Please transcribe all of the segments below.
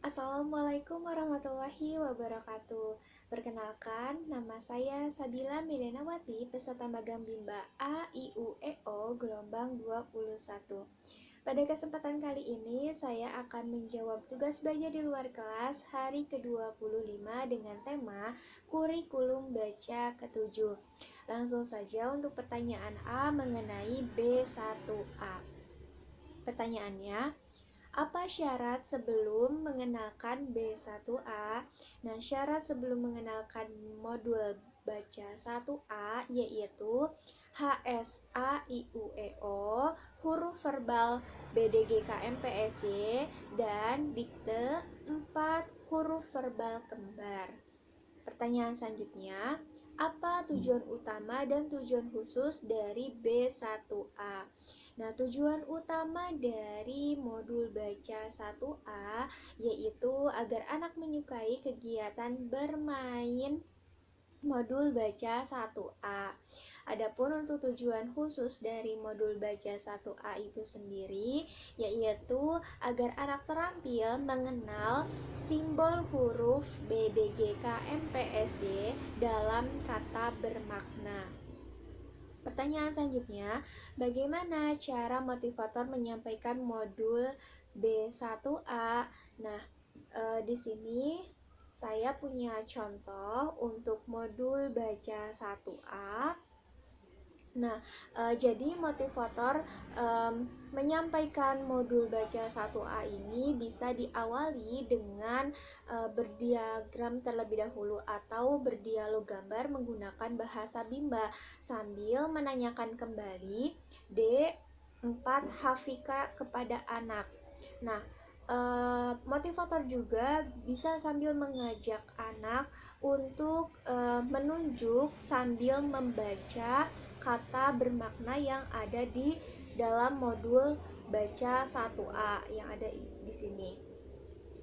Assalamualaikum warahmatullahi wabarakatuh. Perkenalkan, nama saya Sabila Milenawati, peserta magang Bimba A, I, U, E, O, gelombang 21. Pada kesempatan kali ini, saya akan menjawab tugas belajar di luar kelas hari ke-25 dengan tema Kurikulum Baca ke-7. Langsung saja untuk pertanyaan A mengenai B1A. Pertanyaannya, apa syarat sebelum mengenalkan B1A? Nah, syarat sebelum mengenalkan modul baca 1A yaitu HSAIUEO, huruf verbal BDGKMPSY, dan dikte 4 huruf verbal kembar. Pertanyaan selanjutnya, apa tujuan utama dan tujuan khusus dari B1A? Nah, tujuan utama dari modul baca 1A yaitu agar anak menyukai kegiatan bermain modul baca 1A. Adapun untuk tujuan khusus dari modul baca 1A itu sendiri yaitu agar anak terampil mengenal simbol huruf BDGKMPSY dalam kata bermakna. Pertanyaan selanjutnya, bagaimana cara motivator menyampaikan modul B1A? Nah, di sini saya punya contoh untuk modul baca 1A. Nah, jadi motivator menyampaikan modul baca 1A ini bisa diawali dengan berdiagram terlebih dahulu atau berdialog gambar menggunakan bahasa Bimba sambil menanyakan kembali D4 Hafika kepada anak. Nah, motivator juga bisa sambil mengajak anak untuk menunjuk sambil membaca kata bermakna yang ada di dalam modul baca 1A yang ada di sini.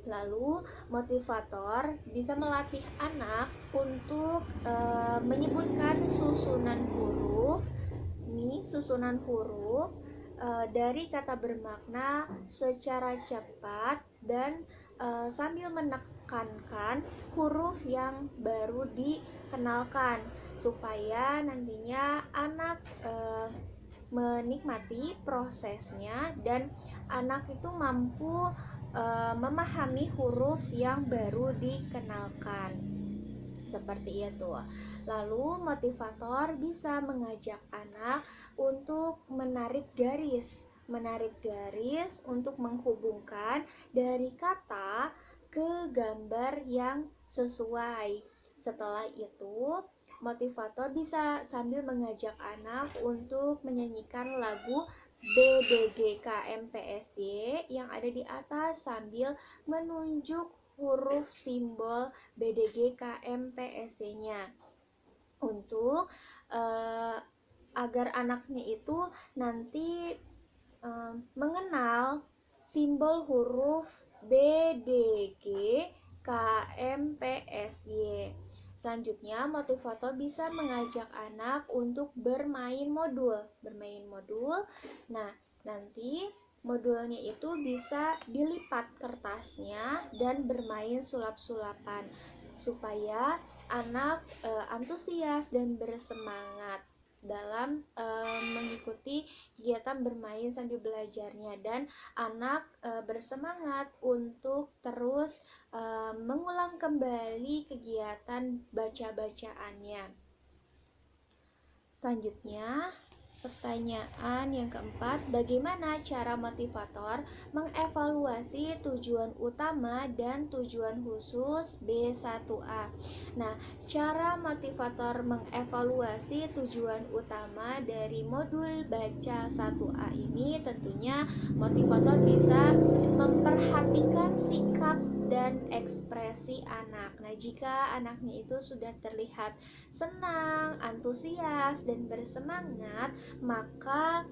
Lalu motivator bisa melatih anak untuk menyebutkan susunan huruf. Ini susunan huruf dari kata bermakna secara cepat dan sambil menekankan huruf yang baru dikenalkan supaya nantinya anak menikmati prosesnya dan anak itu mampu memahami huruf yang baru dikenalkan. Seperti itu. Lalu motivator bisa mengajak anak untuk menarik garis untuk menghubungkan dari kata ke gambar yang sesuai. Setelah itu, motivator bisa sambil mengajak anak untuk menyanyikan lagu BDGKMPSY yang ada di atas sambil menunjuk huruf simbol BDGKMPSY-nya untuk agar anaknya itu nanti mengenal simbol huruf BDGKMPSY. Selanjutnya, motivator bisa mengajak anak untuk bermain modul. Nah, nanti modulnya itu bisa dilipat kertasnya dan bermain sulap-sulapan supaya anak antusias dan bersemangat dalam mengikuti kegiatan bermain sambil belajarnya dan anak bersemangat untuk terus mengulang kembali kegiatan baca-bacaannya. Selanjutnya, pertanyaan yang keempat, bagaimana cara motivator mengevaluasi tujuan utama dan tujuan khusus B1A? Nah, cara motivator mengevaluasi tujuan utama dari modul baca 1A ini tentunya motivator bisa memperhatikan sikap dan ekspresi anak. Nah, jika anaknya itu sudah terlihat senang, antusias, dan bersemangat, maka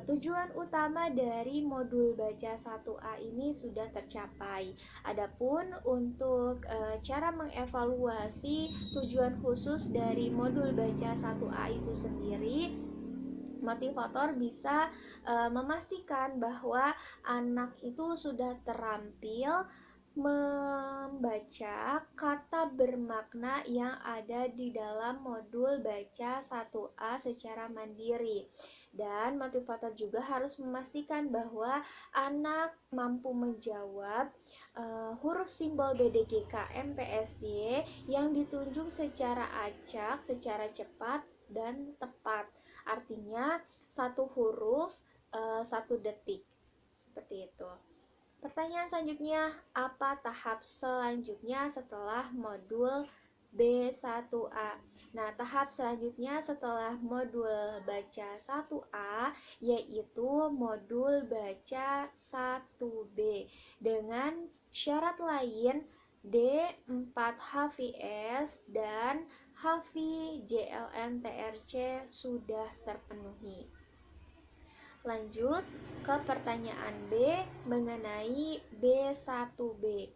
tujuan utama dari modul baca 1A ini sudah tercapai. Adapun untuk cara mengevaluasi tujuan khusus dari modul baca 1A itu sendiri, motivator bisa memastikan bahwa anak itu sudah terampil membaca kata bermakna yang ada di dalam modul baca 1A secara mandiri. Dan motivator juga harus memastikan bahwa anak mampu menjawab huruf simbol BDGKM PSY yang ditunjuk secara acak, secara cepat dan tepat. Artinya satu huruf 1 detik. Seperti itu. Pertanyaan selanjutnya, apa tahap selanjutnya setelah modul B1A? Nah, tahap selanjutnya setelah modul baca 1A yaitu modul baca 1B dengan syarat lain D4HVS dan HVJLN-TRC sudah terpenuhi. Lanjut ke pertanyaan B mengenai B1B.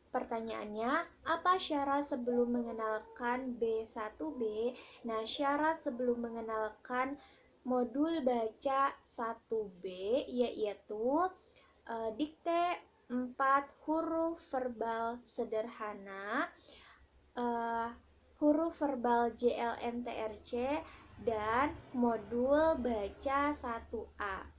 Pertanyaannya, apa syarat sebelum mengenalkan B1B? Nah, syarat sebelum mengenalkan modul baca 1B yaitu dikte 4 huruf verbal sederhana, huruf verbal JLN-TRC, dan modul baca 1A.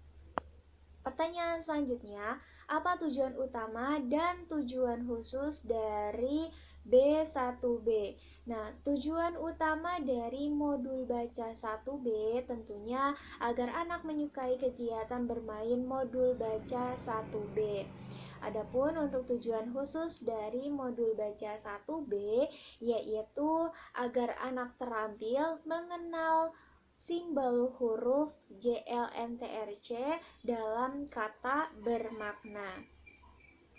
Pertanyaan selanjutnya, apa tujuan utama dan tujuan khusus dari B1B? Nah, tujuan utama dari modul baca 1B tentunya agar anak menyukai kegiatan bermain modul baca 1B. Adapun untuk tujuan khusus dari modul baca 1B yaitu agar anak terampil mengenal simbol huruf JLN-TRC dalam kata bermakna.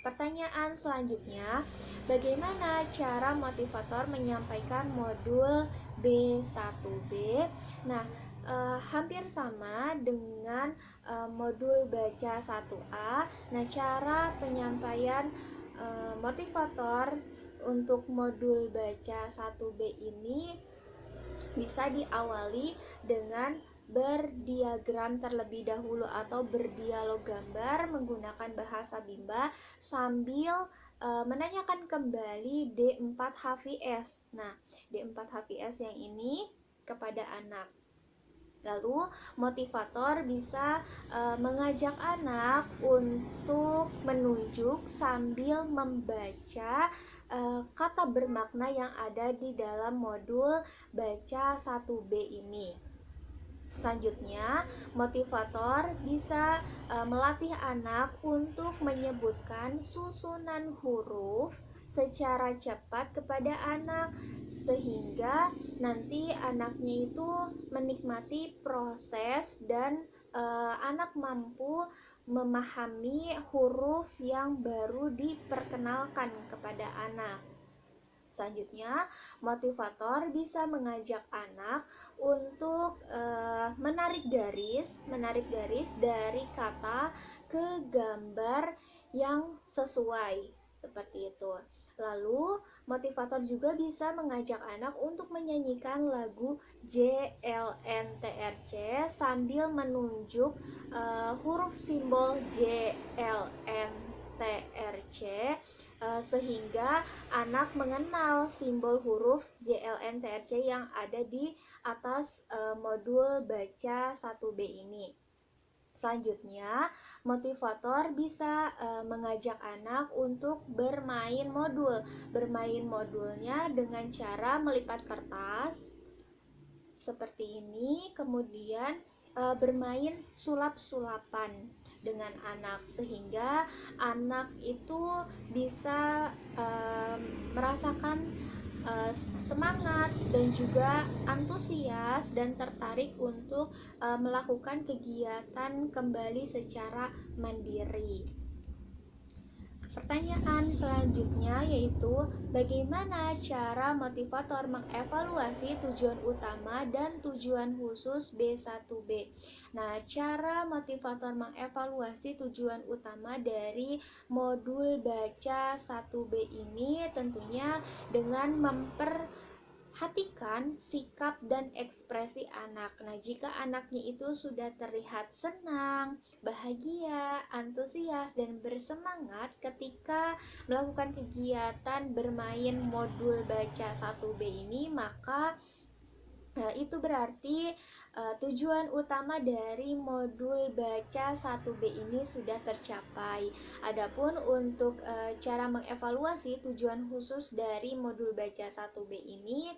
Pertanyaan selanjutnya, bagaimana cara motivator menyampaikan modul B1B? Nah, hampir sama dengan modul baca 1A. Nah, cara penyampaian motivator untuk modul baca 1B ini bisa diawali dengan berdiagram terlebih dahulu atau berdialog gambar menggunakan bahasa Bimba sambil menanyakan kembali D4HVS. Nah, D4HVS yang ini kepada anak. Lalu motivator bisa mengajak anak untuk menunjuk sambil membaca kata bermakna yang ada di dalam modul baca 1B ini. Selanjutnya, motivator bisa melatih anak untuk menyebutkan susunan huruf secara cepat kepada anak sehingga nanti anaknya itu menikmati proses dan anak mampu memahami huruf yang baru diperkenalkan kepada anak. Selanjutnya, motivator bisa mengajak anak untuk menarik garis dari kata ke gambar yang sesuai, seperti itu. Lalu, motivator juga bisa mengajak anak untuk menyanyikan lagu JLN-TRC sambil menunjuk huruf simbol JLN-TRC sehingga anak mengenal simbol huruf JLN-TRC yang ada di atas modul baca 1B ini. Selanjutnya, motivator bisa mengajak anak untuk bermain modul. Bermain modulnya dengan cara melipat kertas seperti ini, kemudian bermain sulap-sulapan dengan anak sehingga anak itu bisa merasakan semangat dan juga antusias dan tertarik untuk melakukan kegiatan kembali secara mandiri. Pertanyaan selanjutnya yaitu bagaimana cara motivator mengevaluasi tujuan utama dan tujuan khusus B1B. Nah, cara motivator mengevaluasi tujuan utama dari modul baca 1B ini tentunya dengan Perhatikan sikap dan ekspresi anak. Nah, jika anaknya itu sudah terlihat senang, bahagia, antusias, dan bersemangat ketika melakukan kegiatan bermain modul baca 1B ini, maka itu berarti tujuan utama dari modul baca 1B ini sudah tercapai. Adapun untuk cara mengevaluasi tujuan khusus dari modul baca 1B ini,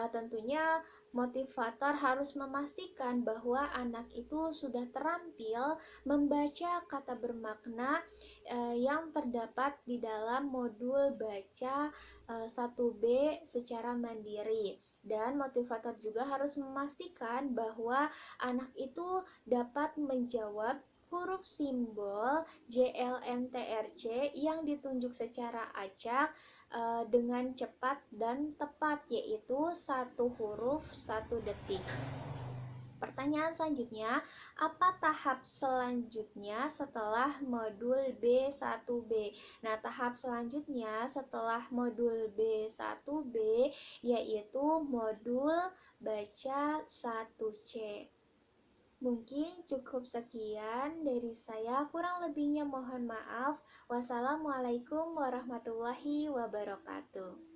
tentunya motivator harus memastikan bahwa anak itu sudah terampil membaca kata bermakna yang terdapat di dalam modul baca 1B secara mandiri. Dan motivator juga harus memastikan bahwa anak itu dapat menjawab huruf simbol JLNTRC yang ditunjuk secara acak dengan cepat dan tepat, yaitu satu huruf satu detik. Pertanyaan selanjutnya, apa tahap selanjutnya setelah modul B1B? Nah, tahap selanjutnya setelah modul B1B yaitu modul baca 1C. Mungkin cukup sekian dari saya, kurang lebihnya mohon maaf. Wassalamualaikum warahmatullahi wabarakatuh.